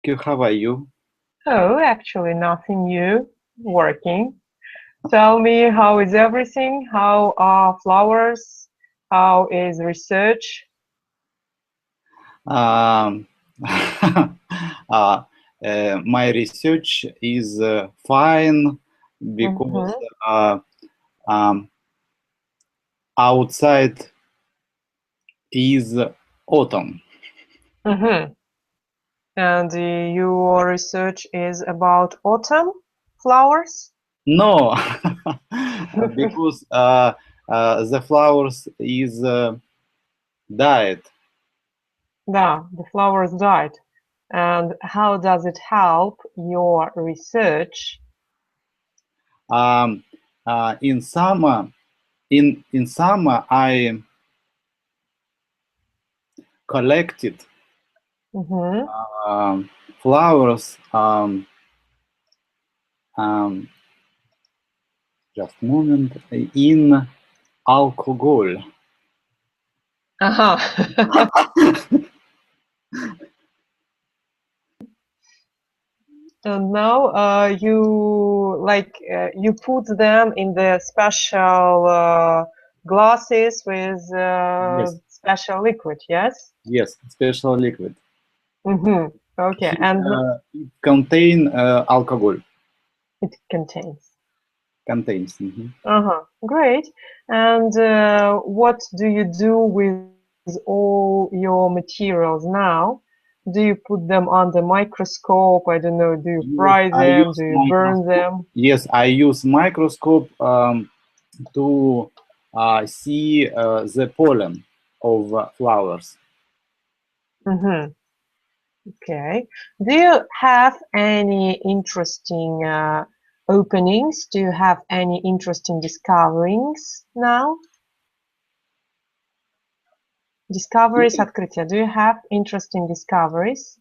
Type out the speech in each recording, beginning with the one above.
How are you? Oh, actually, nothing new. Working. Tell me, how is everything? How are flowers? How is research? Um, uh, my research is fine because Mm-hmm. um, outside is autumn. Mm-hmm. And your research is about autumn flowers? No, because the flowers is died. Yeah, the flowers died. And how does it help your research? Um, in summer, in summer, I collected Mm-hmm. um, flowers. Um, just moment in alcohol. Uh-huh. And now you put them in the special glasses with Yes, special liquid, yes? yes, special liquid. Mm-hmm. Okay, and It contain alcohol. it contains. Contains. Mhm. Uh-huh. Great. And what do you do with all your materials now? Do you put them under microscope? I don't know. Do you Yes, fry I them? use Do you burn microscope. them? Yes, I use microscope to see the pollen of flowers. Mm-hmm. Okay. Do you have any interesting openings? Do you have any interesting discoverings now? Discoveries, открытия. Do you have interesting discoveries?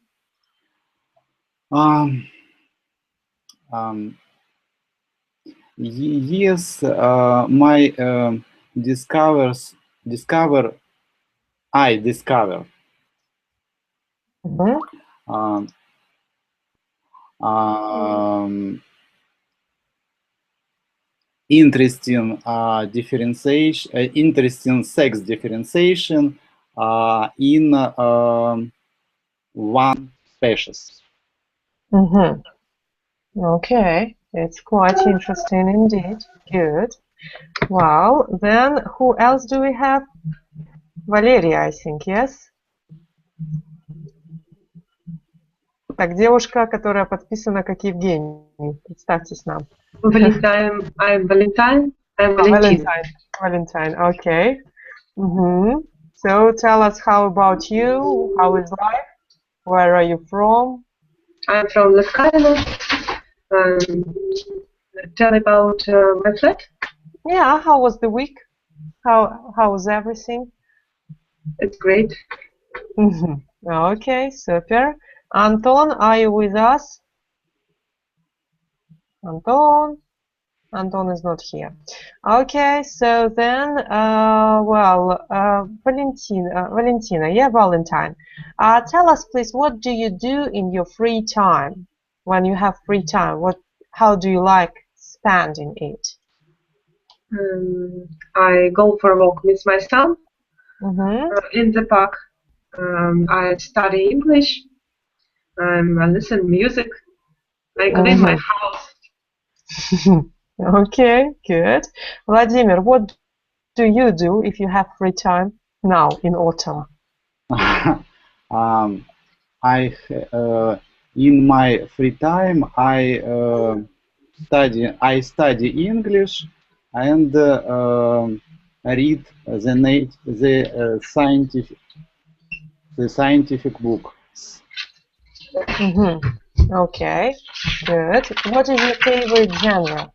Um, um, yes, my discover I discover Mm-hmm. um, um, interesting differentiation, interesting sex differentiation in one species. Mm-hmm. Okay, it's quite interesting indeed. Good. Well, then who else do we have? Valeria, I think, yes? Так, девушка, которая подписана как Евгений. Представьтесь нам. Valentine, I'm Valentine. I'm Valentina. Valentine. Valentine, okay. Mm-hmm. So tell us, how about you? How is life? Where are you from? I'm from Lefkadino. Um, tell about my flat. Yeah, how was the week? How was everything? It's great. Okay, super. Anton, are you with us? Anton? Anton is not here. Okay, so then, Valentina, yeah, Valentine. Tell us, please, what do you do in your free time? When you have free time, how do you like spending it? I go for a walk with my son Mm-hmm. in the park. I study English. I listen music. I clean my house. Okay, good. Vladimir, what do you do if you have free time now in autumn? um, in my free time I study English and read the scientific book. Mm-hmm. Okay, good. What is your favorite genre?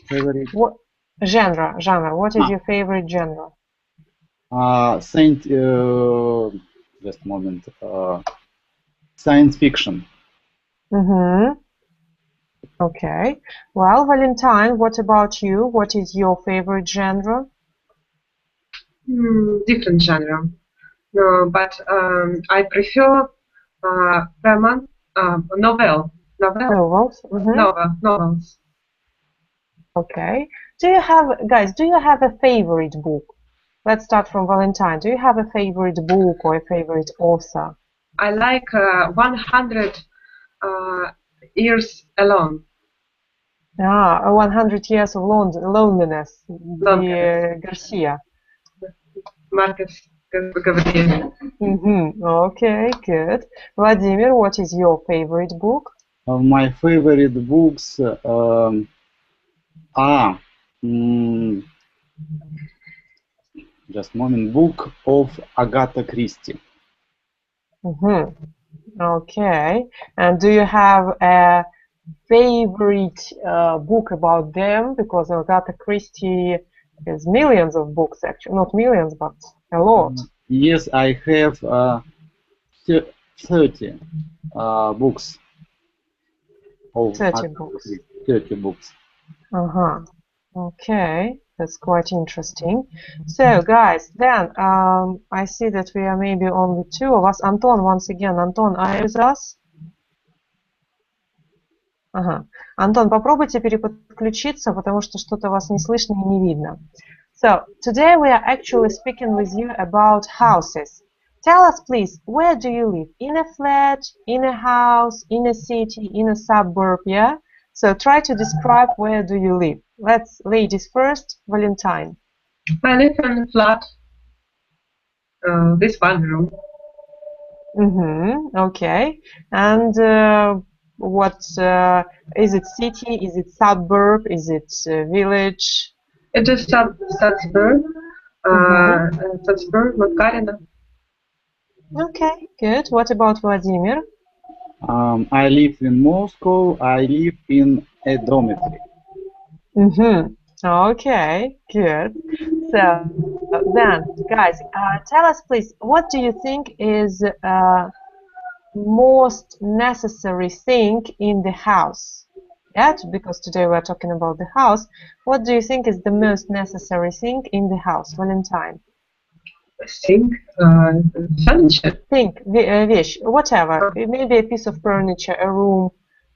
Favorite What genre? What is your favorite genre? scient just a moment science fiction. Mm-hmm. Okay. Well, Valentine, what about you? What is your favorite genre? Different genre. No, but I prefer Roman, novel, Novels. novels. Okay. Guys, do you have a favorite book? Let's start from Valentine. Do you have a favorite book or a favorite author? I like 100 Years Alone. 100 Years of Loneliness, Garcia. Marcus Gabriel. Okay, good. Vladimir, what is your favorite book? My favorite books are just a moment. Book of Agatha Christie. Okay. And do you have a favorite book about them? Because Agatha Christie has millions of books, actually. Not millions, but a lot. Yes, I have 30 books. Of 30 books. 30 books. Okay, that's quite interesting. So, guys, then I see that we are maybe only two of us. Anton, once again, Anton, are you with us? Антон, попробуйте переподключиться, потому что что-то вас не слышно и не видно. So, today we are actually speaking with you about houses. Tell us, please, where do you live? In a flat, in a house, in a city, in a suburb, yeah? So, try to describe where do you live. Let's, ladies first, Valentine. I live in a flat. This one room. Okay. And what is it? City? Is it suburb? Is it village? It is Salzburg. Salzburg, Makarina. Okay, good. What about Vladimir? I live in Moscow. I live in a dormitory. Okay, good. So then, guys, tell us, please, what do you think is most necessary thing in the house? Yeah, because today we're talking about the house. What do you think is the most necessary thing in the house, Valentine? Think, furniture. Think, вещь, whatever. Maybe a piece of furniture, a room,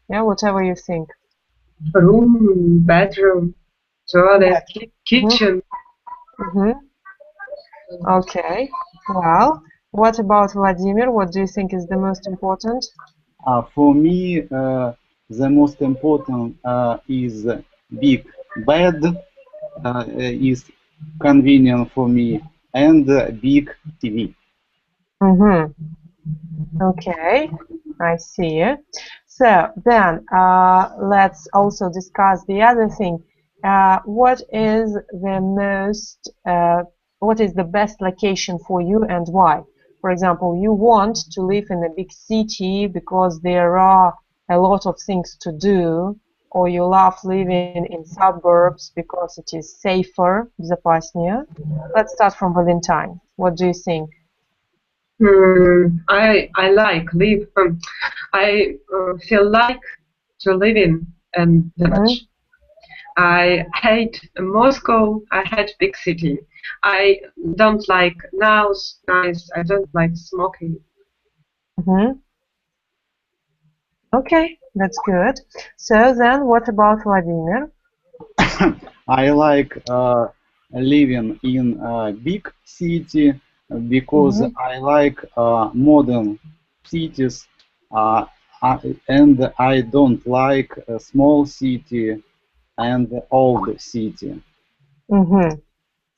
yeah, whatever you think. Room, bedroom, toilet, kitchen. Okay. Well, what about Vladimir? What do you think is the most important? For me, the most important is big bed, is convenient for me, and big TV. Okay, I see. So then let's also discuss the other thing. What is the best location for you and why? For example, you want to live in a big city because there are a lot of things to do, or you love living in suburbs because it is safer, безопаснее. Let's start from Valentine. What do you think? I live. I feel like to live in village. I hate Moscow. I hate big city. I don't like noise. I don't like smoking. Okay, that's good. So then, what about Vladimir? I like living in a big city because I like modern cities, and I don't like a small city and old city.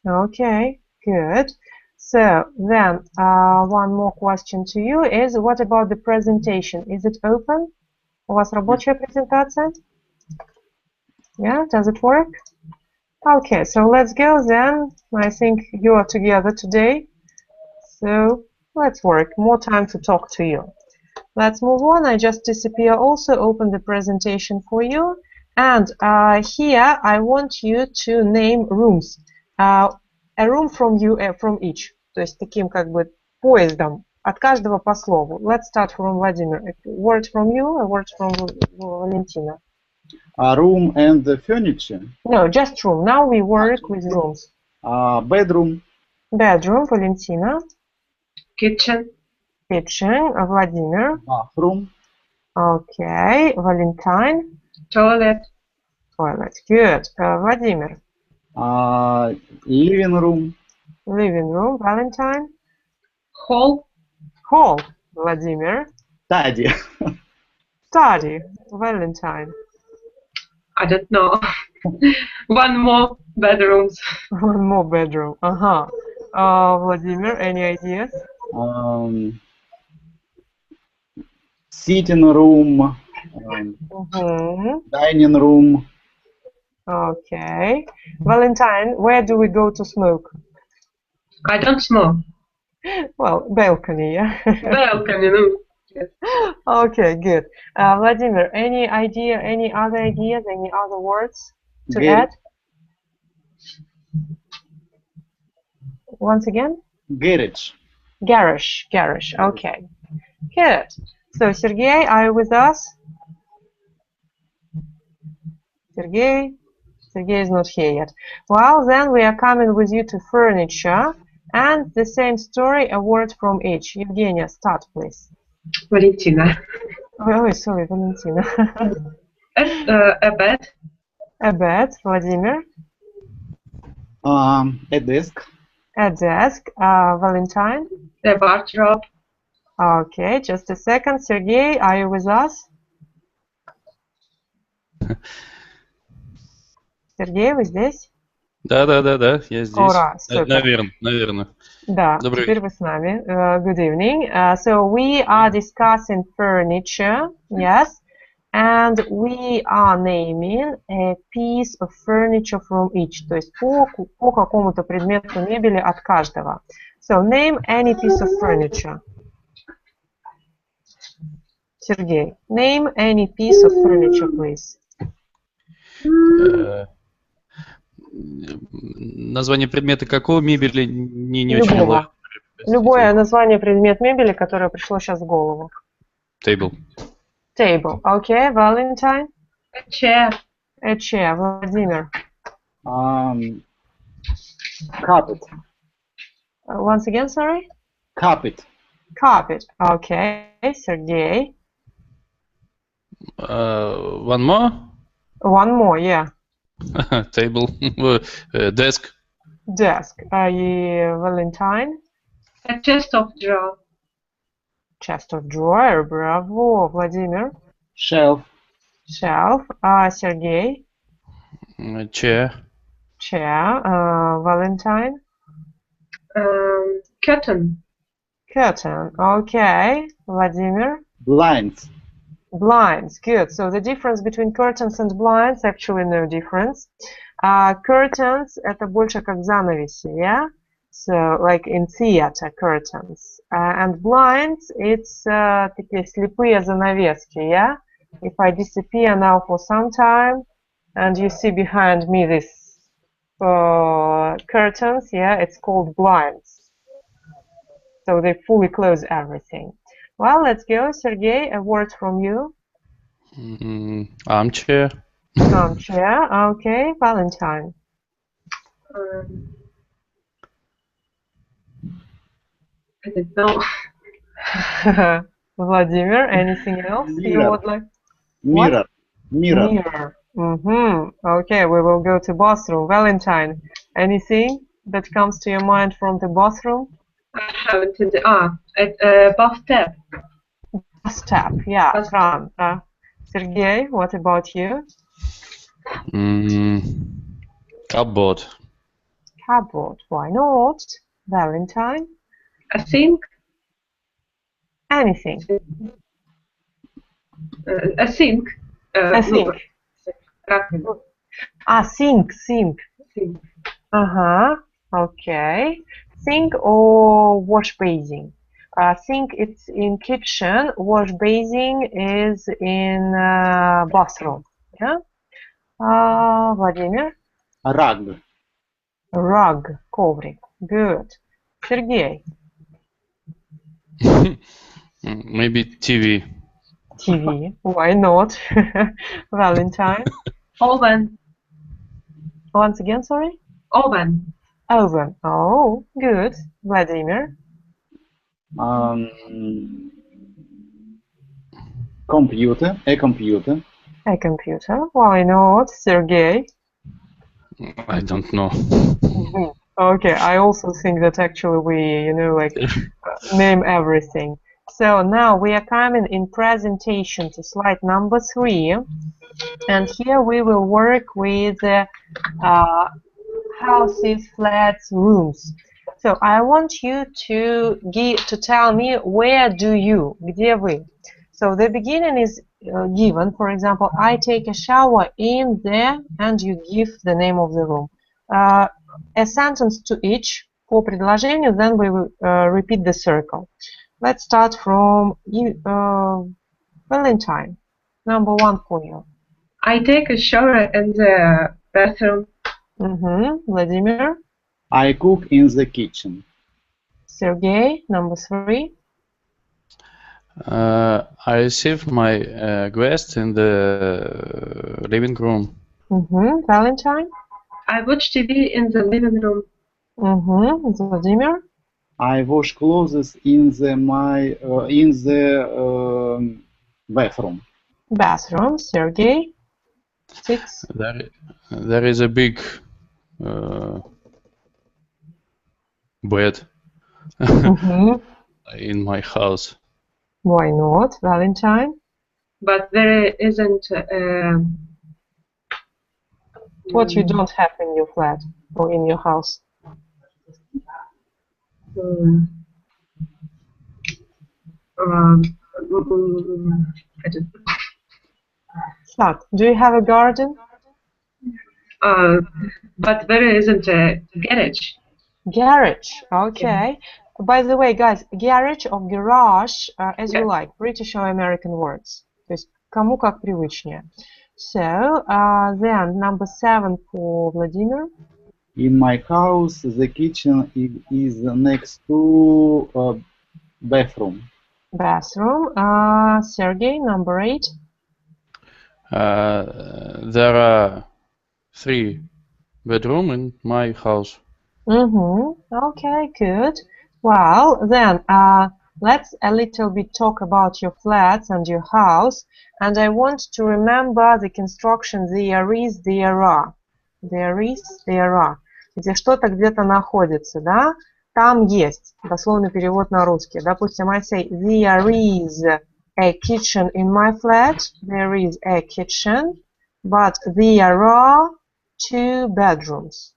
Okay, good. So then, one more question to you is, what about the presentation? Is it open? У вас рабочая презентация? Yeah, does it work? Okay, so let's go then. I think you are together today. So let's work. More time to talk to you. Let's move on. I just disappear. Also open the presentation for you. And here I want you to name rooms. A room from you, from each. То есть таким как бы поездом. От каждого по слову. Let's start from Vladimir. A word from you, a word from Valentina. A room and furniture. No, just room. Now we work with rooms. Bedroom. Bedroom, Valentina. Kitchen. Kitchen. Vladimir. Bathroom. Okay. Valentine. Toilet. Toilet. Good. Vladimir. Living room. Living room. Valentine. Hall. Hall. Vladimir. Study. Study. Valentine. I don't know. One more bedrooms. One more bedroom. Vladimir, any ideas? Sitting room. Dining room. Okay. Valentine, where do we go to smoke? I don't smoke. Well, balcony, yeah? Balcony, no. Yes. Okay, good. Vladimir, any idea, any other ideas, any other words to add? Once again? Garage. Garage, garage, okay. Good. So, Sergey, are you with us? Sergey is not here yet. Well, then we are coming with you to furniture. And the same story, a word from each. Evgenia, start, please. Valentina. Oh, sorry, Valentina. A bed. A bed, Vladimir. A desk. A desk, Valentine. A wardrobe. Okay, just a second. Sergey, are you with us? Сергей, вы здесь? Да, я здесь. Ура, супер. Наверное. Да, Добрый теперь вы с нами. Good evening. So we are discussing furniture, yes, and we are naming a piece of furniture from each. То есть по какому-то предмету мебели от каждого. So name any piece of furniture. Сергей, name any piece of furniture, please. Название предмета какого мебели не очень Любого. Любое название предмет мебели, которое пришло сейчас в голову. Table. Table. Okay, Valentine. A chair. A chair. Vladimir. Carpet. Once again, sorry? Carpet. Carpet. Okay. Sergey. One more? One more, yeah. Table. Desk. Desk. Valentine. A chest of drawers. Chest of drawer. Bravo. Vladimir. Shelf. Shelf. Sergey. Chair. Chair. Valentine. Curtain. Curtain. Okay. Vladimir. Blinds. Blinds. Good. So the difference between curtains and blinds, actually no difference. Curtains это больше как занавеси, yeah? So like in theater curtains. And blinds, it's такие слепые занавески, yeah? If I disappear now for some time and you see behind me this curtains, yeah, it's called blinds. So they fully close everything. Well, let's go. Sergey, a word from you. Armchair. Armchair. Okay. Valentine. I don't know. Vladimir, anything else you would like? Mirror. Mirror. Mirror. Okay, we will go to bathroom. Valentine, anything that comes to your mind from the bathroom? I haven't. Bathtub. Bathtub, yeah, кран. Sergey, what about you? Cupboard. Cupboard, why not? Valentine? A sink. Anything. A sink. A sink. Sink. Sink. Okay. Sink or wash basin? Sink it's in kitchen. Wash basin is in bathroom. Yeah. Vladimir. Rug. Rug. Коврик. Good. Sergey. Maybe TV. TV. Why not? Valentine. Oven. Once again, sorry? Oven. Oven. Oh, good. Vladimir. Um, computer, a computer. A computer. Why not, Sergey? I don't know. Mhm. Okay, I also think that actually we, like name everything. So now we are coming in presentation to slide number 3, and here we will work with houses, flats, rooms. So I want you to tell me where do you, где вы. So the beginning is given. For example, I take a shower in there, and you give the name of the room. A sentence to each по предложению, then we will repeat the circle. Let's start from Valentine. Number 1 for you. I take a shower in the bathroom. Vladimir. I cook in the kitchen. Sergey, number 3. I receive my guest in the living room. Valentine. I watch TV in the living room. Vladimir. I wash clothes in the bathroom. Bathroom. Sergey. 6. There is a big bed in my house. Why not, Valentine? But there isn't. What you don't have in your flat or in your house? I don't. Flat. Do you have a garden? But there isn't a garage. Garage. Okay. By the way, guys, garage or garage, as you like, British or American words. То есть кому как привычнее. So, then number 7 for Vladimir. In my house, the kitchen is next to bathroom. Bathroom. Sergey, number 8. There are 3 bedrooms in my house. Okay, good. Well, then let's a little bit talk about your flats and your house. And I want to remember the construction there is, there are. There is, there are. Где что-то где-то находится, да? Там есть. Дословный перевод на русский. Допустим, I say there is a kitchen in my flat. There is a kitchen, but there are 2 bedrooms.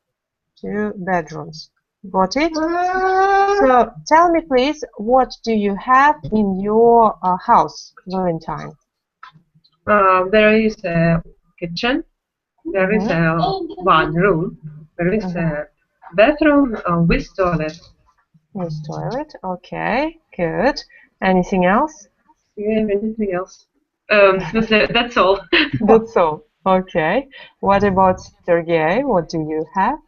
2 bedrooms. Got it? So tell me please, what do you have in your house, Valentine? There is a kitchen. There is one room. There is a bathroom with toilet. With toilet. Okay, good. Anything else? Yeah, anything else? That's all. That's all. Okay. What about Sergey? What do you have?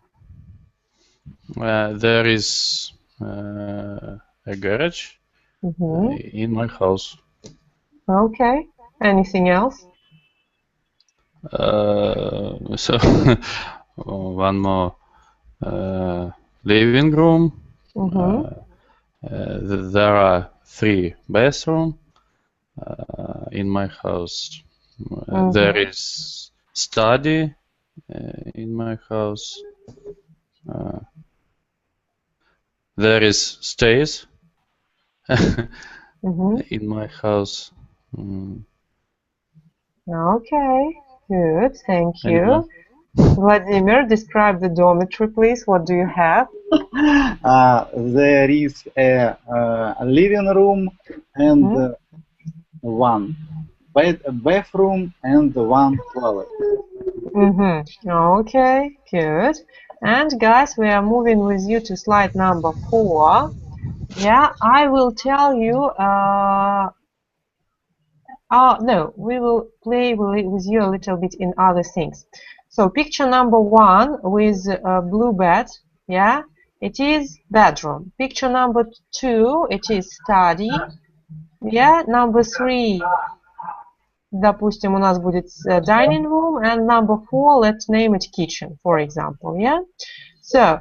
There is a garage in my house. Okay. Anything else? So one more living room. There are 3 bathrooms in my house. There is study in my house. There is stairs in my house. Okay, good. Thank you. Vladimir, describe the dormitory, please. What do you have? There is a living room and one bathroom and one toilet. Okay, good. And guys, we are moving with you to slide number 4. Yeah, I will tell you. No, we will play with you a little bit in other things. So picture number 1 with blue bed. Yeah, it is bedroom. Picture number 2, it is study. Yeah, number 3. Допустим, у нас будет dining room, and number 4, let's name it kitchen, for example, yeah? So,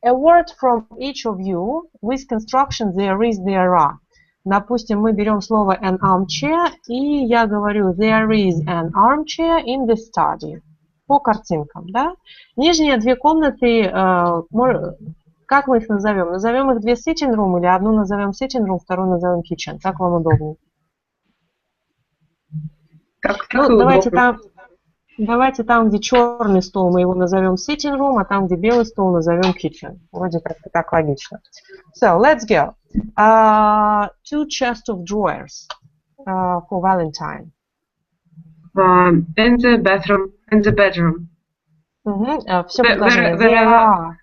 a word from each of you with construction there is, there are. Допустим, мы берем слово an armchair, и я говорю there is an armchair in the study. По картинкам, да? Нижние две комнаты, как мы их назовем? Назовем их две sitting room или одну назовем sitting room, вторую назовем kitchen? Как вам удобнее? Ну, давайте там, где черный стол, мы его назовем sitting room, а там, где белый стол, назовем kitchen. Вроде как-то так логично. So, let's go. 2 chests of drawers for Valentine. In the bathroom. In the bedroom. Все предложение. There are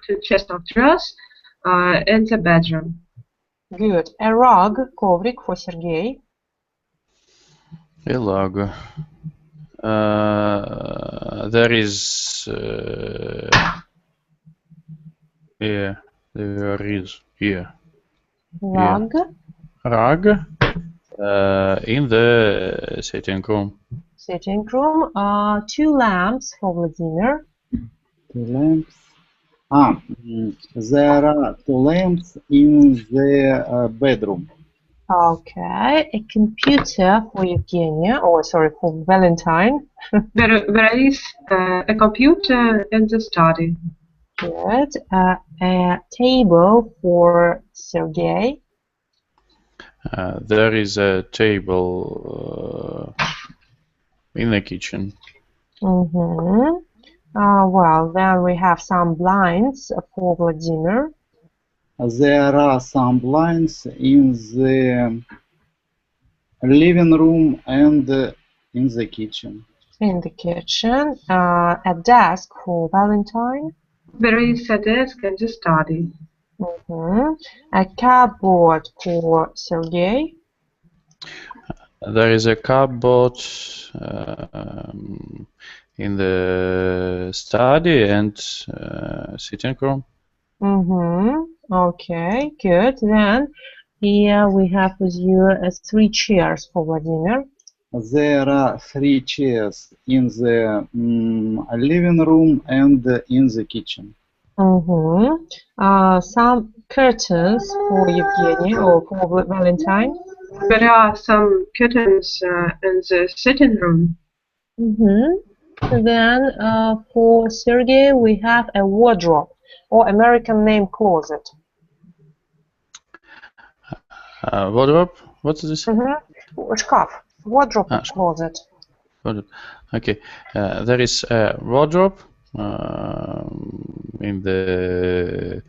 2 chests of drawers in the bedroom. Good. A rug, коврик for Sergey. A log. There is there is here. Rug. Rug in the sitting room. Sitting room. 2 lamps for Vladimir. 2 lamps. There are 2 lamps in the bedroom. Okay. A computer for Evgenia. Oh, sorry, for Valentine. There is a computer in the study. Good. A table for Sergey. There is a table in the kitchen. Well, then we have some blinds for Vladimir. There are some blinds in the living room and in the kitchen. In the kitchen. A desk for Valentine. There is a desk in the study. A cupboard for Sergey. There is a cupboard in the study and sitting room. Okay, good. Then here we have with you 3 chairs for Vladimir. There are 3 chairs in the living room and in the kitchen. Some curtains for Evgeny or for Valentine. There are some curtains in the sitting room. Then for Sergey we have a wardrobe, or American name closet. Wardrobe? What is this? Шкаф. Wardrobe closet. Wardrobe. Okay. There is a wardrobe in the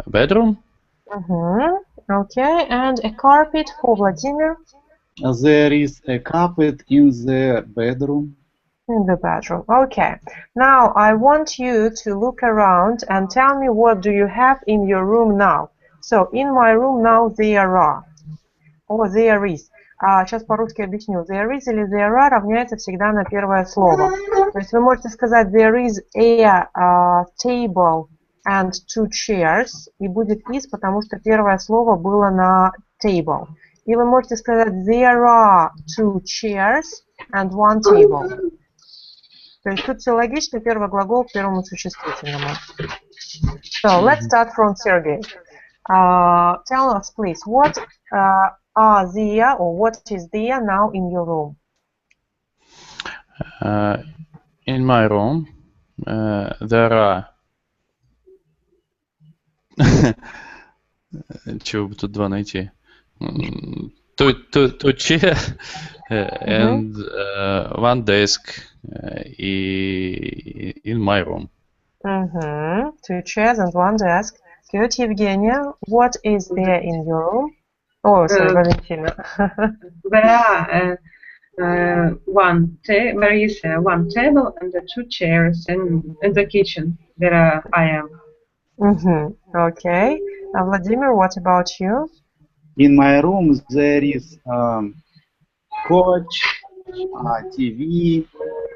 bedroom. Okay, and a carpet for Vladimir. There is a carpet in the bedroom. In the bedroom. Okay. Now I want you to look around and tell me what do you have in your room now. So in my room now there are. Or there is. Сейчас по-русски объясню. There is или there are равняется всегда на первое слово. То есть вы можете сказать there is a table and 2 chairs, и будет is, потому что первое слово было на table. И вы можете сказать there are 2 chairs and 1 table. То есть тут все логично, первый глагол к первому существительному. So let's start from Sergey. Tell us please, what are there or what is there now in your room? In my room there are чего бы тут 2 найти? Two chair and 1 desk in my room. 2 chairs and 1 desk. Good, Evgenia. What is there in your room? Oh, sorry, Valentina. There is one table and 2 chairs in the kitchen. There I am. Okay. Vladimir, what about you? In my room there is couch, TV,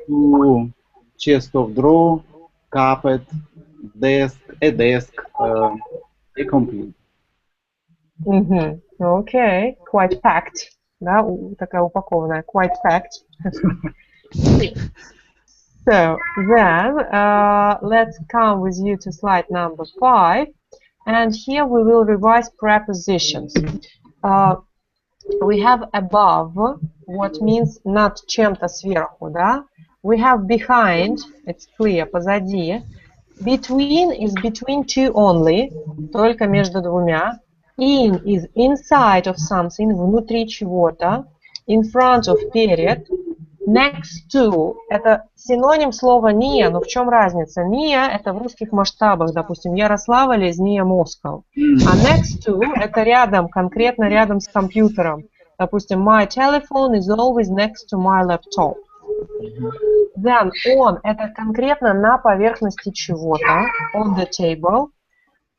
2 chest of drawer, carpet, desk, a computer. Okay, quite packed. Да, такая упакованная. Quite packed. So then let's come with you to slide number 5, and here we will revise prepositions. We have above, what means над чем-то сверху, да? We have behind, it's clear, позади. Between is between two only, только между двумя. In is inside of something, внутри чего-то. In front of, перед. Next to – это синоним слова near, но в чем разница? Near – это в русских масштабах, допустим, Ярославль is near Moscow. А next to – это рядом, конкретно рядом с компьютером. Допустим, my telephone is always next to my laptop. Then on – это конкретно на поверхности чего-то, on the table.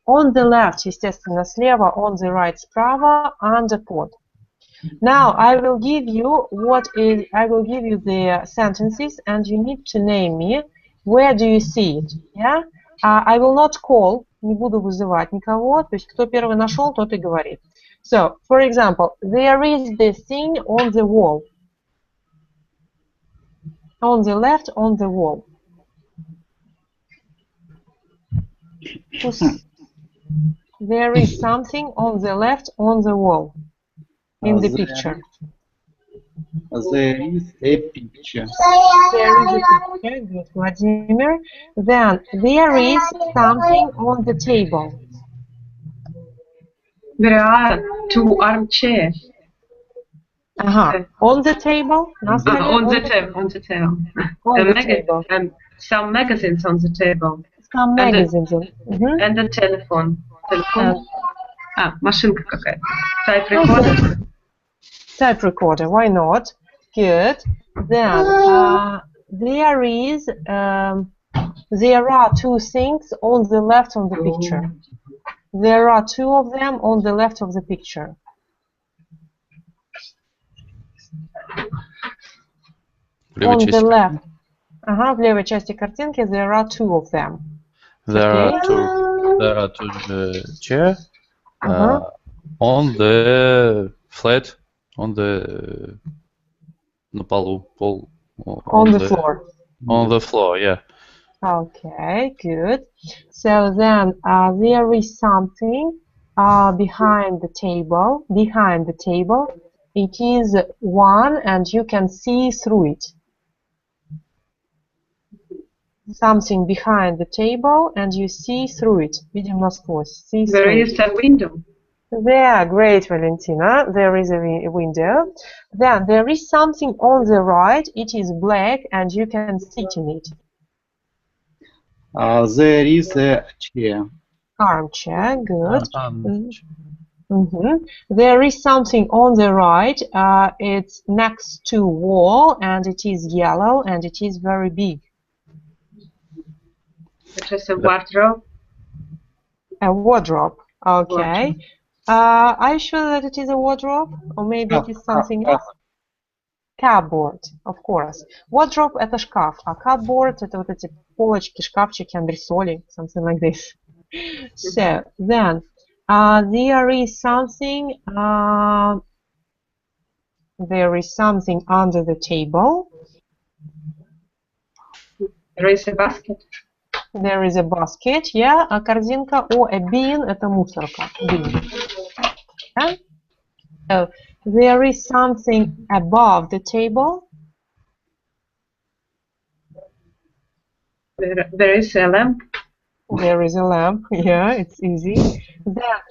On the left, естественно, слева, on the right, справа, under pod. Now I will give you the sentences, and you need to name me. Where do you see it? Yeah? I will not call, не буду вызывать никого, то есть кто первый нашел, тот и говорит. So, for example, there is this thing on the wall. On the left, on the wall. There is something on the left, on the wall. In the picture. There is a picture. There is a picture. Good, Vladimir. Then there is something on the table. There are 2 armchairs. On the table? On the table. And some magazines on the table. Some magazines. And the telephone. Машинка какая-то. Type recorder. Type recorder, why not? Good. Then there are 2 things on the left of the picture. There are 2 of them on the left of the picture. On the left. В левой части картинки there are 2 of them. There are two chairs on the flat, on the на полу, on the floor. On the floor, yeah. Okay, good. So then there is something behind the table. Behind the table, it is one, and you can see through it. Something behind the table, and you see through it. Видим насквозь. There is a window. There, great, Valentina. There is a window. Then there is something on the right. It is black, and you can sit in it. There is a chair. Armchair, good. There is something on the right. It's next to wall, and it is yellow, and it is very big. It is a wardrobe. A wardrobe. Okay. Are you sure that it is a wardrobe, or maybe it is something else? Cupboard, of course. Wardrobe – это шкаф, а cupboard – это вот эти полочки, шкафчики, андресоли, something like this. So then there is something under the table. There is a basket. There is a basket, yeah, а корзинка, a bin – это мусорка. Bin. Yeah? So there is something above the table. There is a lamp. There is a lamp, yeah, it's easy.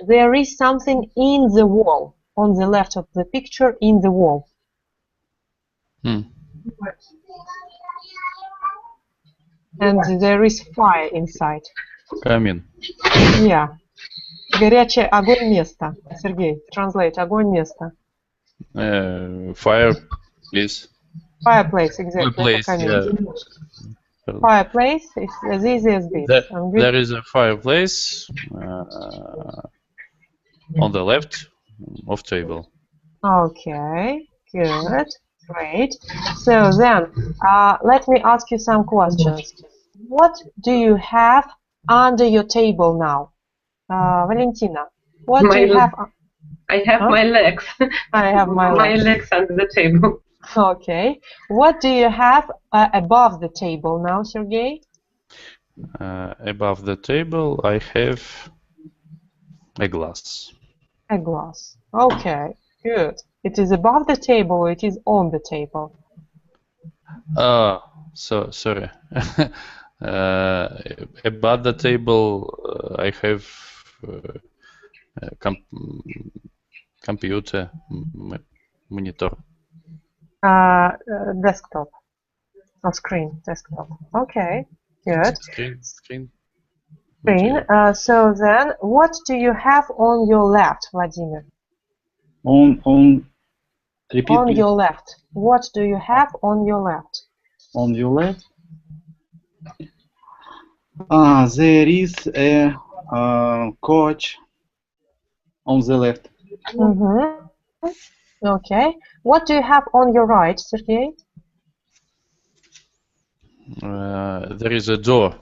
There is something in the wall, on the left of the picture, in the wall. And there is fire inside. Камин. Yeah. Горячее, огонь место. Сергей, translate, огонь место. Fireplace. Fireplace, exactly. Fireplace, yeah. Fireplace is as easy as this. There is a fireplace on the left of table. Okay, good, great. So then, let me ask you some questions. What do you have under your table now? Valentina, what do you have? I have my legs. I have my legs. My legs under the table. Okay. What do you have above the table now, Sergey? Above the table, I have a glass. A glass. Okay, good. It is above the table or it is on the table? Sorry. Above the table, I have computer monitor. Desktop. Or screen. Desktop. Okay, good. Screen. Screen. material. So then, what do you have on your left, Vladimir? Repeat, On please. your left. What do you have on your left? On your left. There is a coach on the left. Okay. What do you have on your right, Sergey? There is a door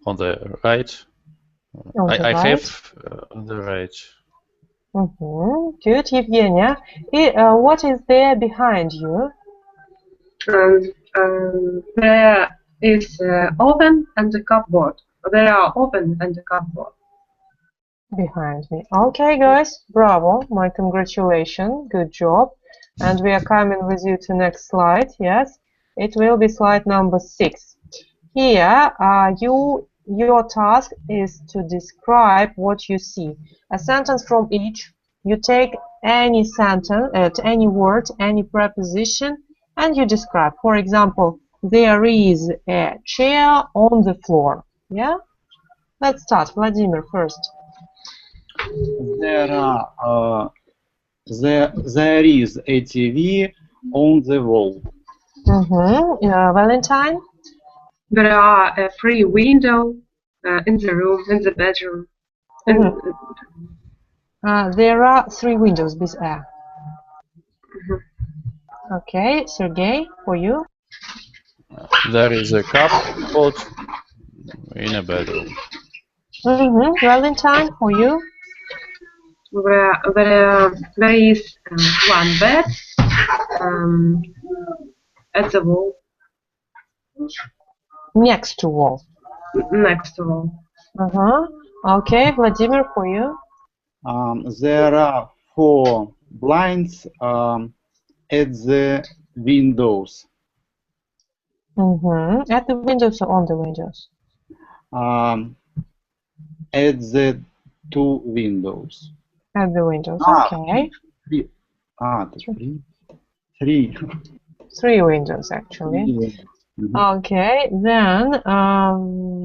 on the right. On the I right. have on the right. Good, Evgenia. What is there behind you? There is oven and a cupboard. There are oven and a cupboard. Behind me. Okay, guys. Bravo. My congratulations. Good job. And we are coming with you to next slide. Yes, it will be slide number 6. Here, your task is to describe what you see. A sentence from each. You take any sentence, any word, any preposition, and you describe. For example, there is a chair on the floor. Yeah? Let's start. Vladimir first. There is a TV on the wall. Valentine? There are 3 windows in the room, in the bedroom. There are 3 windows with air. Okay, Sergey, for you? There is a cupboard in a bedroom. Valentine, for you? There is one bed at the wall. Next to wall. Next to wall. Okay, Vladimir, for you? There are 4 blinds at the windows. At the windows or on the windows? At the 2 windows. At the windows, okay. 3. 3 windows, actually. Okay, then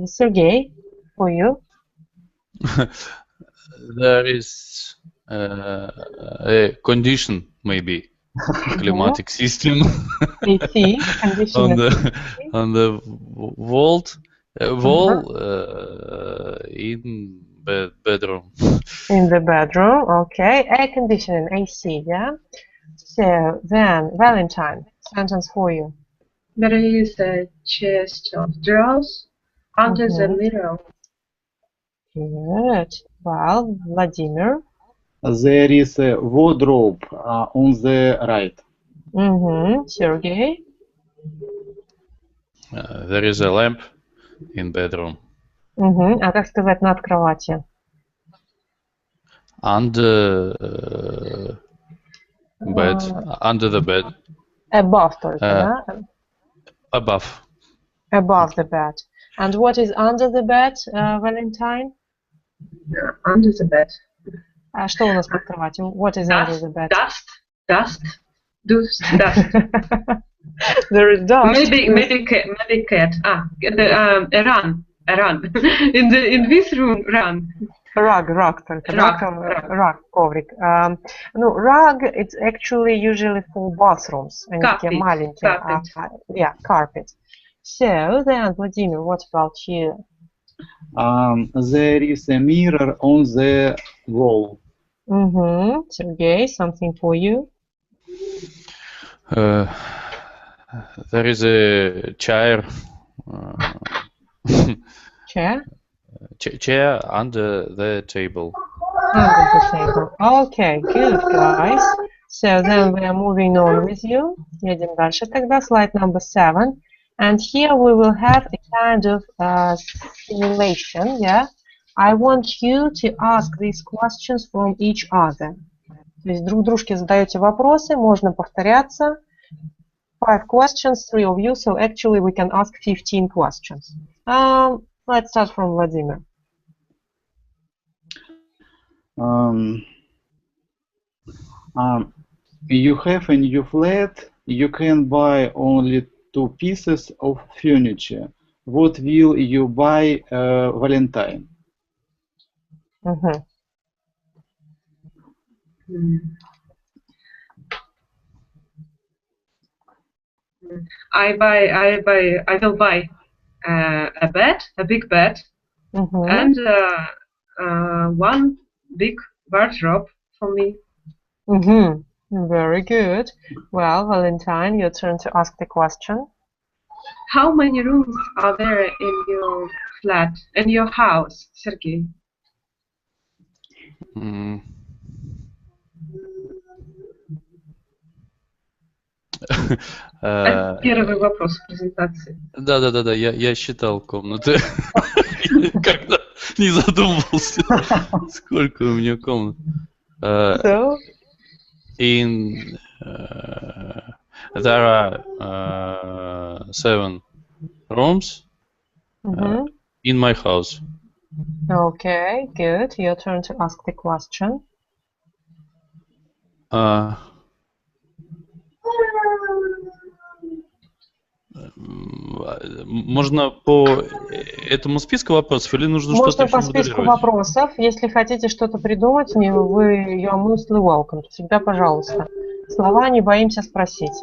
Sergey, for you? There is a condition, maybe climatic system AC, on the wall in bedroom. In the bedroom, okay. Air conditioning, AC, yeah. So then, Valentine, sentence for you. There is a chest of drawers under the mirror. Good. Well, Vladimir. There is a wardrobe on the right. Sergey. There is a lamp in bedroom. А как сказать над кроватью? Under bed. Under the bed. Above только, да? Above. Above the bed. And what is under the bed, Valentine? Under the bed. А что у нас под кроватью? What is under the bed? Dust. There is dust. Maybe cat. A run. In this room, run. Rug только. Rug, коврик. No, rug, it's actually usually for bathrooms. Они такие маленькие. Yeah, carpet. So then, Vladimir, what about you? There is a mirror on the wall. Sergey, something for you? There is a chair. Chair? Chair under the table. Under the table. Okay, good, guys. So then we are moving on with you. Едем дальше тогда. Slide number 7. And here we will have a kind of simulation, yeah? I want you to ask these questions from each other. То есть друг дружке задаете вопросы, можно повторяться. 5 questions, 3 of you, so actually we can ask 15 questions. Let's start from Vladimir. You have a new flat, you can buy only 2 pieces of furniture. What will you buy Valentine? I will buy a bed, a big bed, and one big wardrobe for me. Very good. Well, Valentine, your turn to ask the question. How many rooms are there in your flat, in your house, Sergey? Первый вопрос в презентации. Да, я считал комнаты. Когда не задумывался, сколько у меня комнат. So? There are 7 rooms in my house. Okay, good. Your turn to ask the question. Можно по этому списку вопросов или нужно что-то еще Можно по списку вопросов. Если хотите что-то придумать, вы you're mostly welcome. Всегда пожалуйста. Слова не боимся спросить.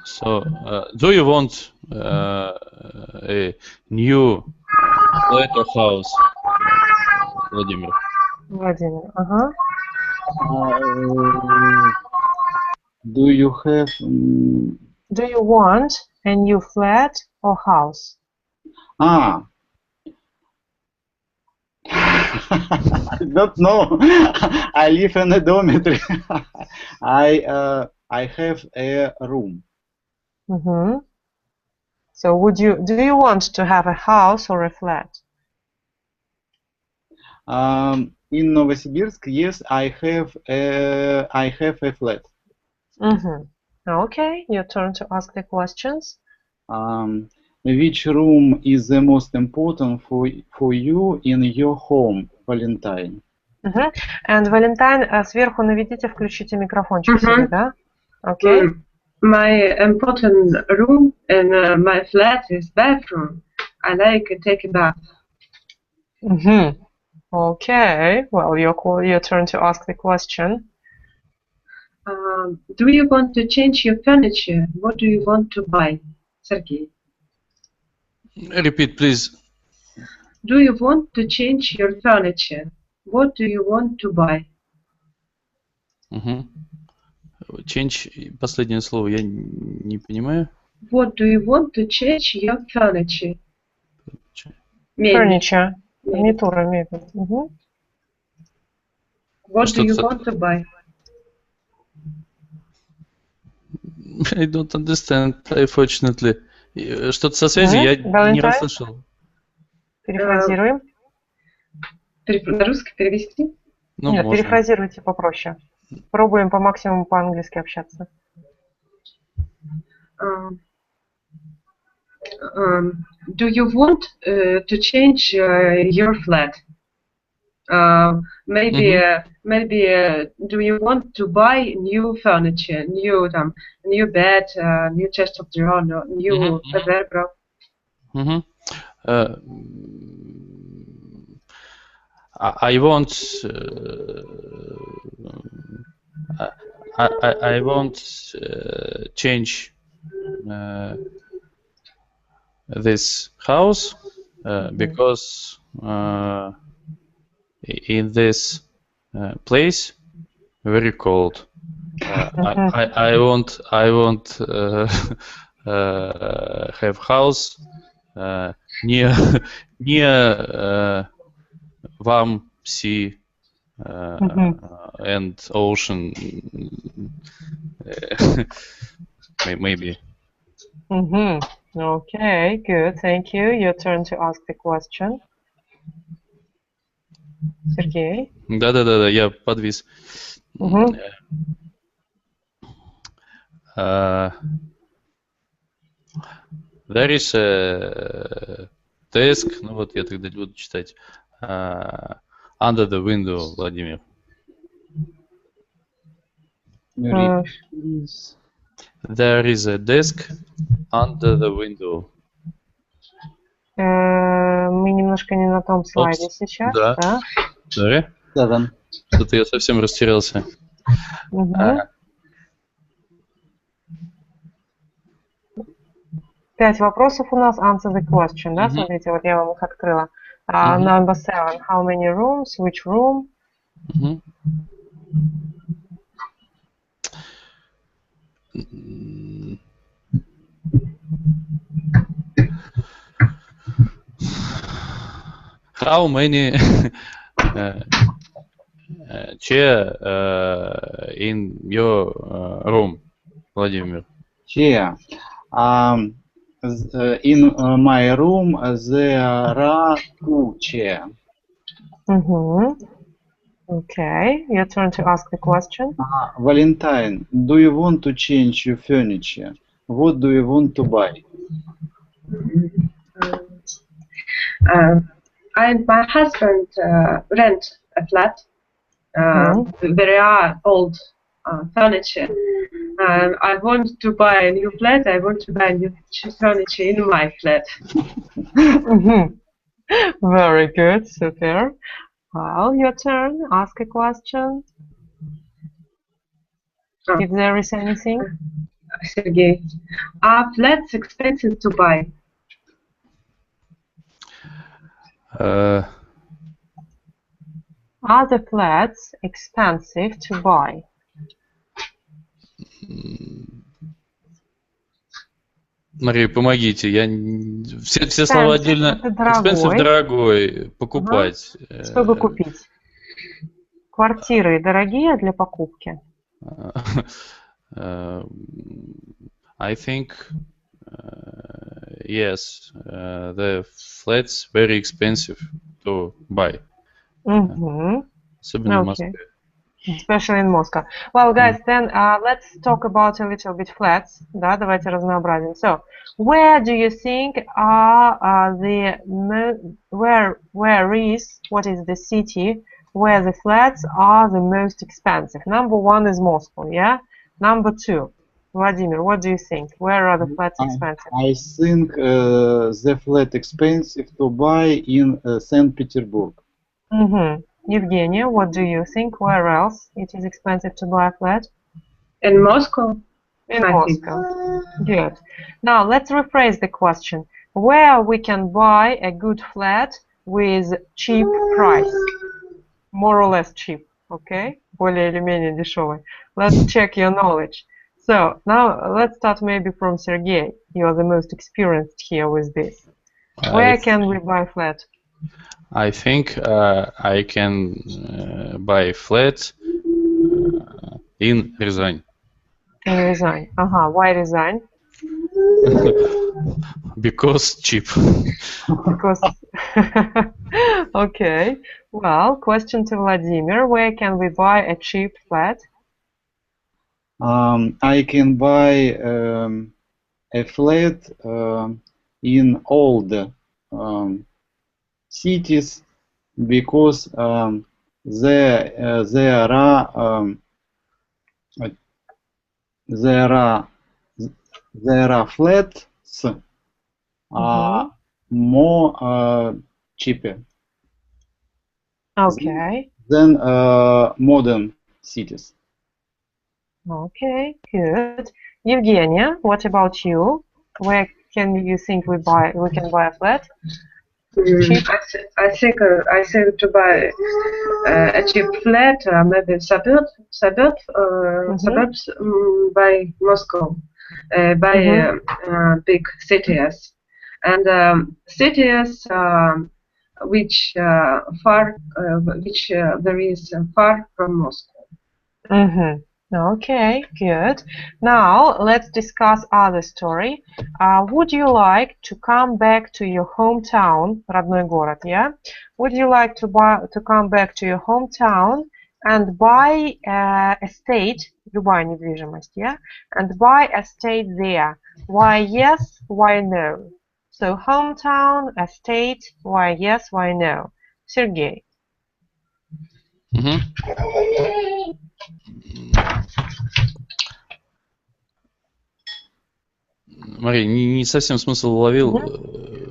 So, do you want a new flat or house, Vladimir? Владимир, Do you have? Do you want a new flat or house? I don't know. I live in a dormitory. I have a room. So do you want to have a house or a flat? In Novosibirsk, yes, I have a flat. Okay, your turn to ask the questions. Which room is the most important for you in your home, Valentine? And Valentine, сверху наведите, включите микрофончик себе, да? Okay. My important room in my flat is bathroom. I like to take a bath. Okay, well, your turn to ask the question. Do you want to change your furniture? What do you want to buy, Sergey? Repeat, please. Do you want to change your furniture? What do you want to buy? Change, последнее слово я не понимаю. What do you want to change your furniture? Furniture. Гарнитура, мебель. What do you want to buy? I don't understand, unfortunately. Что-то со связью я не расслышал. Перефразируем. На русский перевести? Нет, перефразируйте попроще. Пробуем по максимуму по-английски общаться. Do you want to change your flat? Maybe do you want to buy new furniture, new bed, new chest of drawers, new wardrobe? I want change this house because in this place very cold. I want have house near warm sea and ocean, maybe. Okay, good. Thank you. Your turn to ask the question. Сергей? Да, я подвис. There is a desk, ну вот я тогда буду читать. Under the window, Владимир. There is a desk under the window. Мы немножко не на том слайде сейчас, да? Sorry? Да. Что-то я совсем растерялся. 5 вопросов у нас. Answer the question, да? Смотрите, вот я вам их открыла. Number 7. How many rooms? Which room? How many chair in your room, Владимир? Chair. In my room there are 2 chairs. Okay, your turn to ask the question. Valentine, do you want to change your furniture? What do you want to buy? I and my husband rent a flat. There are old furniture. I want to buy a new flat. I want to buy new furniture in my flat. Very good, super. Well, your turn. Ask a question. If there is anything. Sergey, are flats expensive to buy? Are the flats expensive to buy? Мария, помогите. Я все слова отдельно. Expensive, дорогой, покупать. Чтобы купить. Квартиры дорогие для покупки? I think yes, the flats very expensive to buy. Особенно в Москве. Especially in Moscow. Well, guys, then let's talk about a little bit flats. Да, давайте разнообразим. So, where do you think are what is the city where the flats are the most expensive? Number 1 is Moscow, yeah? Number 2, Vladimir, what do you think? Where are the flats expensive? I think the flat expensive to buy in St. Petersburg. Evgenia, what do you think? Where else it is expensive to buy a flat? In Moscow. In Moscow. Good. Now let's rephrase the question. Where we can buy a good flat with cheap price? More or less cheap, okay? Более или менее дешевый. Let's check your knowledge. So now let's start maybe from Sergey. You are the most experienced here with this. Where can we buy a flat? I think I can buy a flat in Рязань. In Рязань. Why Рязань? Because cheap. Because okay. Well, question to Vladimir. Where can we buy a cheap flat? I can buy a flat in old cities because there are flats more cheaper. Okay. Than modern cities. Okay, good. Evgenia, what about you? Where can you think we can buy a flat? Cheap? I think to buy a cheap flat, maybe suburbs by Moscow, by big cities, and cities which there is far from Moscow. Okay, good. Now let's discuss other story. Would you like to come back to your hometown, родной город, yeah? Would you like to come back to your hometown and buy a estate, любая недвижимость, yeah? And buy a estate there. Why yes, why no? So hometown, estate, why yes, why no? Sergey. Мария, не совсем смысл уловил.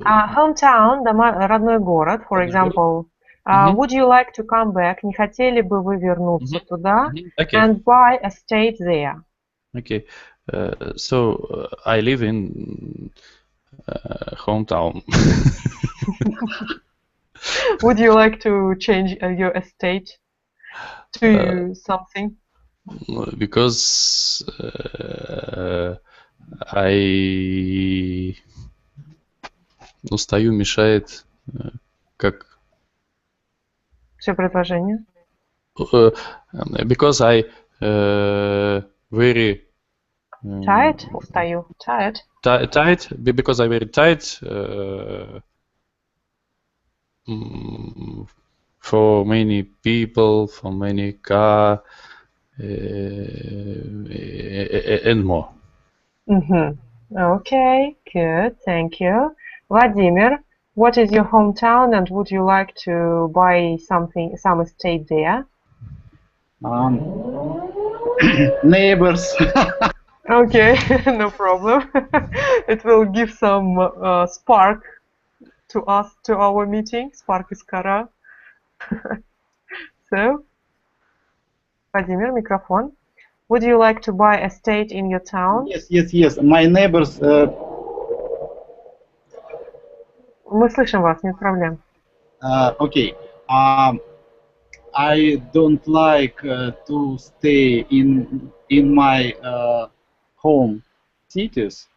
Hometown, родной город, for example. Would you like to come back? Не хотели бы вы вернуться туда? And buy a estate there. Okay. So I live in hometown. Would you like to change your estate to something? Because устаю, мешает, как... Все предложение. Because I very... Tired? Устаю. Tired? Tired, because I very tired for many people, for many car, and more. Okay, good, thank you. Vladimir, what is your hometown and would you like to buy some estate there? Neighbors. Okay, no problem. It will give some spark to us, to our meeting. Spark is Kara. So, Vladimir, microphone. Would you like to buy a estate in your town? Yes. My neighbors. Мы слышим вас, нет проблем. Okay. I don't like to stay in my home cities.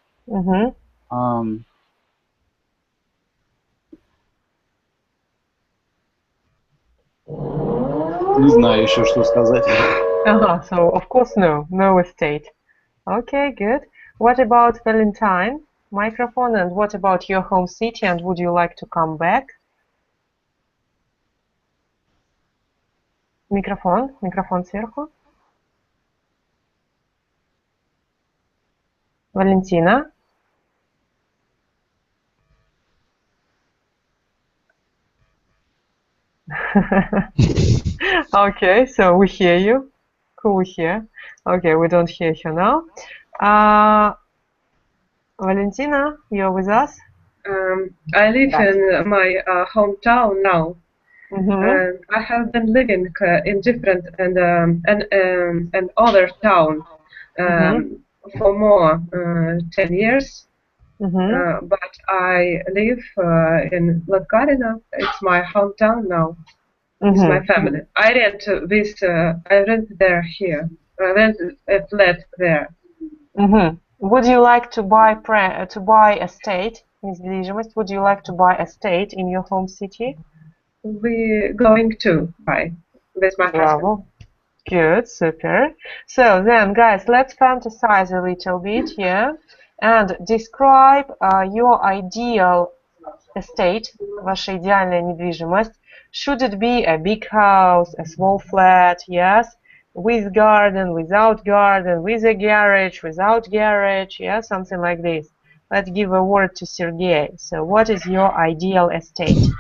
Не знаю еще, что сказать. So of course no estate. Okay, good. What about Valentine? Microphone, and what about your home city, and would you like to come back? Микрофон сверху. Валентина. Okay, so we hear you. Who we hear? Okay, we don't hear you now. Valentina, you're with us? I live in my hometown now. I have been living in different and other town for more 10 years. But I live in Latgarina. It's my hometown now. It's my family. I rent there here. I rent a flat there. Would you like to buy estate? Недвижимость. Would you like to buy estate in your home city? We're going to buy with my husband. Good, super. So then, guys, let's fantasize a little bit here and describe your ideal estate, ваша идеальная недвижимость. Should it be a big house, a small flat, yes, with garden, without garden, with a garage, without garage, yeah, something like this. Let's give a word to Sergey. So what is your ideal estate?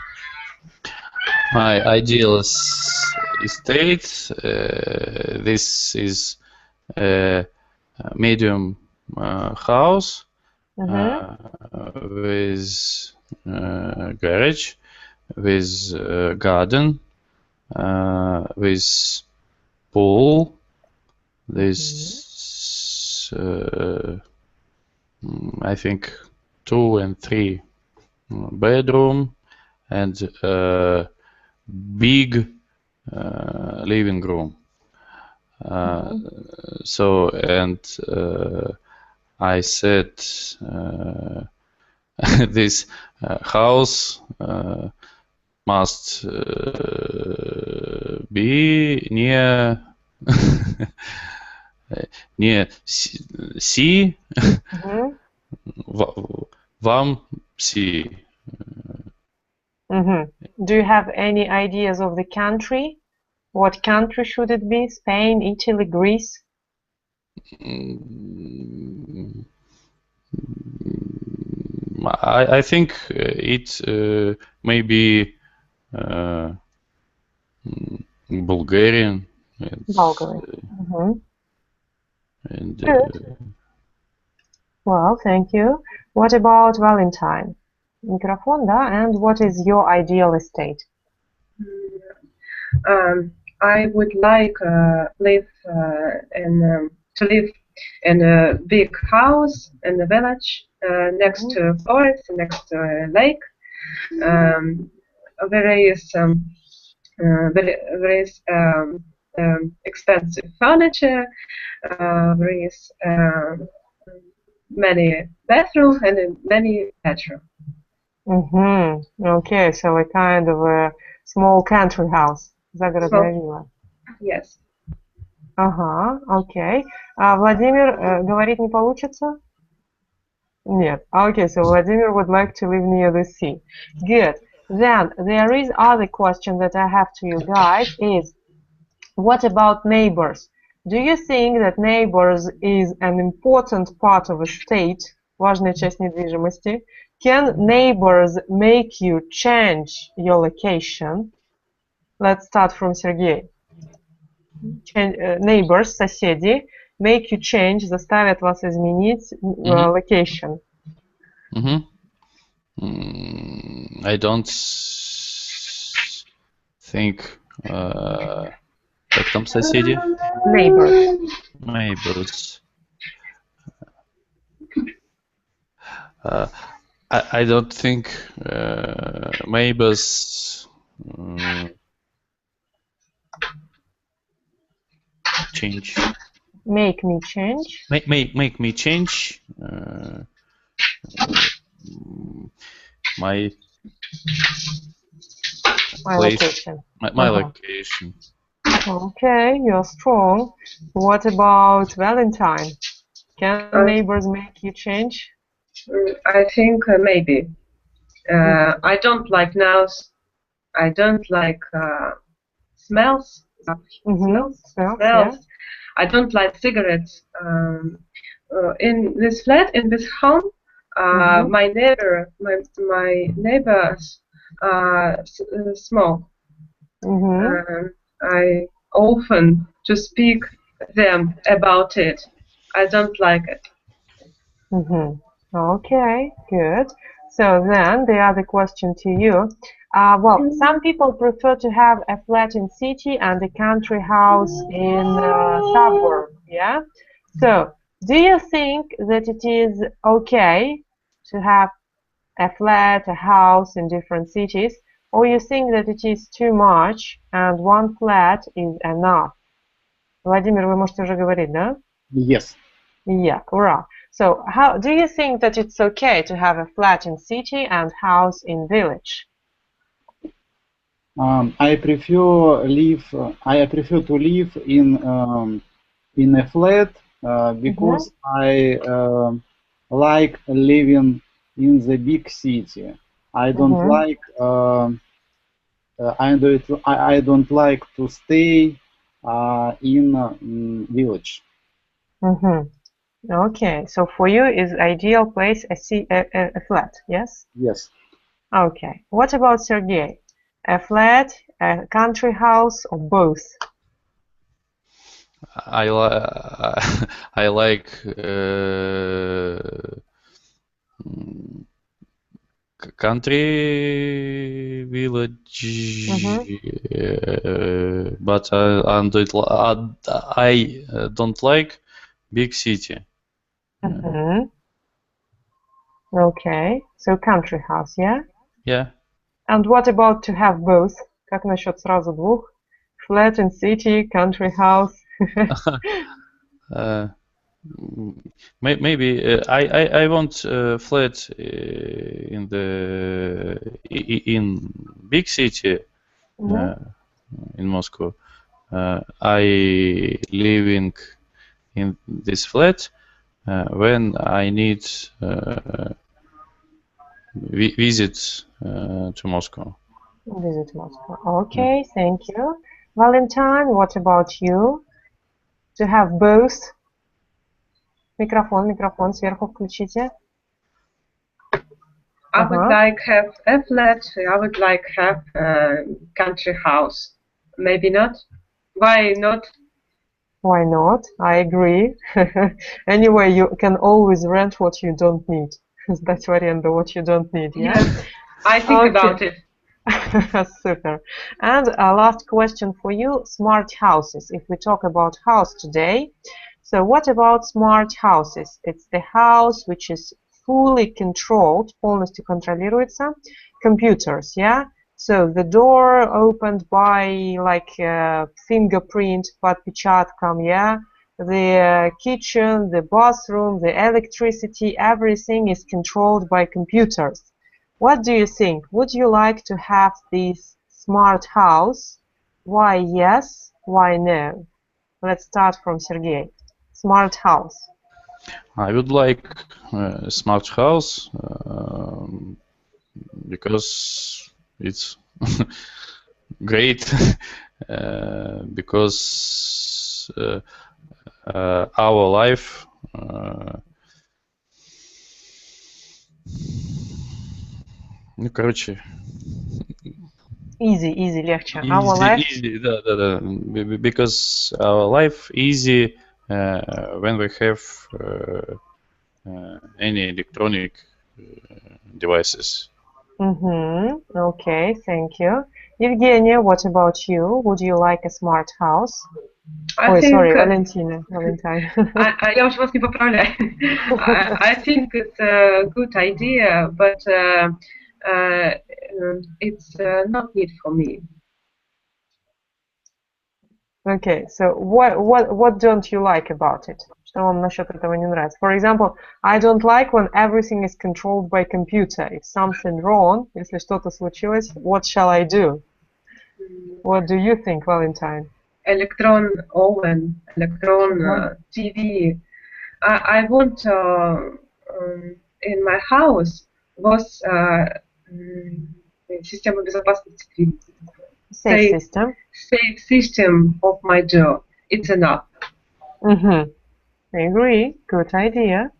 My ideal estate, this is a medium house with garage, with garden, with pool, this I think 2 and 3 bedroom and big living room. So and I said this house must be near near sea. Вам sea. Do you have any ideas of the country? What country should it be? Spain, Italy, Greece? I think it may be Bulgarian. Bulgarian. And, Good. Well, thank you. What about Valentine? Microphone, да? And what is your ideal estate? I would like live to live in a big house in the village next to forest, next to a lake. There is expensive furniture. There is many bathrooms and many bedrooms. Okay, so a kind of a small country house. Загородная вилла. Yes. Ага, окей. Владимир, говорить не получится? Нет. Okay, so Vladimir would like to live near the sea. Good. Then there is other question that I have to you guys is, what about neighbors? Do you think that neighbors is an important part of a state? Важная часть недвижимости. Can neighbors make you change your location? Let's start from Sergey. Neighbors, соседи, make you change, заставят вас изменить location. I don't think. Как там соседи? Neighbors. I don't think neighbors change. Make me change. Make me change my place, location. My location. Okay, you're strong. What about Valentine? Can neighbors make you change? I think maybe. I don't like noise. I don't like smells. Smells. Yeah. I don't like cigarettes. In this flat, in this home, my neighbors smoke. I often to speak them about it. I don't like it. Okay, good. So then the other question to you. Well, some people prefer to have a flat in city and a country house in suburb. Yeah. So, do you think that it is okay to have a flat, a house in different cities, or you think that it is too much and one flat is enough? Владимир, вы можете уже говорить, да? Yes. Yeah, ура. So, how do you think that it's okay to have a flat in city and house in village? I prefer to live in a flat because I like living in the big city. I don't like I don't like to stay in village. Okay, so for you is ideal place a flat, yes? Yes. Okay. What about Sergey? A flat, a country house, or both? I like country village, but I don't like big city. Okay, so country house, yeah? Yeah. And what about to have both? Как насчет сразу двух? Flat in city, country house. maybe I want flat in big city in Moscow. I living in this flat when I need visit to Moscow. Visit Moscow. Okay, thank you. Valentine, what about you? To have both? Микрофон сверху включите. I would like have a flat. I would like have a country house. Maybe not. Why not? Why not? I agree. Anyway, you can always rent what you don't need. That's what you don't need, yeah? Yes, I think about it. Super. And a last question for you, smart houses. If we talk about house today, so what about smart houses? It's the house which is fully controlled, полностью контролируется, computers, yeah? So the door opened by like fingerprint, по отпечаткам, yeah? The kitchen, the bathroom, the electricity, everything is controlled by computers. What do you think? Would you like to have this smart house? Why yes? Why no? Let's start from Sergey. Smart house. I would like a smart house because it's great because our life ну, короче, Easy, легче. Our life. Easy, да. Because our life easy when we have any electronic devices. Okay, thank you. Evgenia, what about you? Would you like a smart house? Sorry, Valentine. Я уже вас не поправляю. I think it's a good idea, but it's not need for me. Okay, so what don't you like about it? Что вам насчет этого не нравится? For example, I don't like when everything is controlled by computer. If something wrong, если что-то случилось, what shall I do? What do you think, Valentine? Electron oven, electron TV. I want in my house was система безопасности. Safe system of my door. It's enough. I agree. Good idea.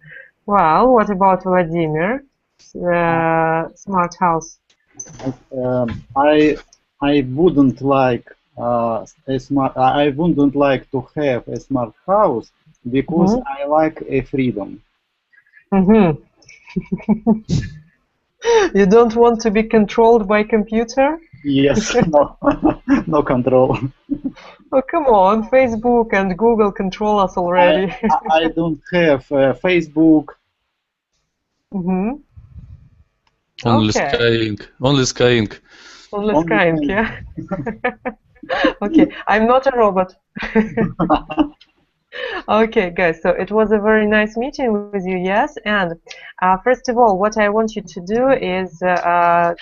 Well, what about Vladimir? Smart house. I wouldn't like I wouldn't like to have a smart house because I like a freedom. You don't want to be controlled by computer? Yes, no control. Oh, come on, Facebook and Google control us already. I don't have Facebook. Only Skyeng. Only Skyeng. Only Skyeng, yeah. Okay, I'm not a robot. Okay, guys, so it was a very nice meeting with you, yes. And first of all, what I want you to do is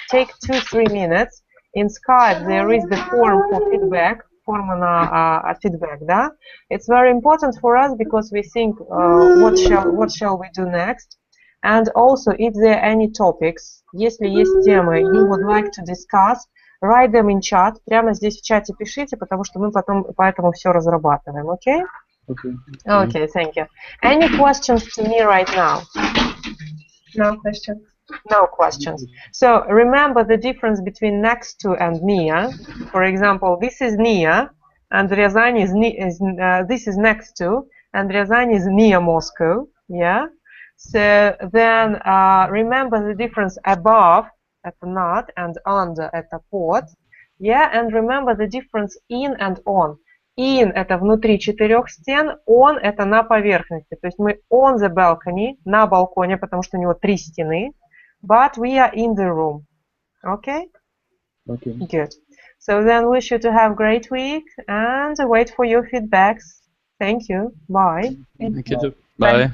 take 2-3 minutes. In Skype, there is the form for feedback. Форма на feedback, да? It's very important for us because we think what shall we do next. And also, if there are any topics, если есть темы you would like to discuss, write them in chat. Прямо здесь в чате пишите, потому что мы потом поэтому все разрабатываем, okay? Okay, thank you. Any questions to me right now? No questions. No questions. So remember the difference between next to and near. For example, this is near, and Ryazan is this is next to, and Ryazan is near Moscow. Yeah. So then remember the difference above это над and under это под. Yeah, and remember the difference in and on. In это внутри 4 стен, on это на поверхности. То есть мы on the balcony, на балконе, потому что у него 3 стены. But we are in the room. Okay? Okay. Good. So then wish you to have a great week and wait for your feedbacks. Thank you. Bye. Thank you. Bye.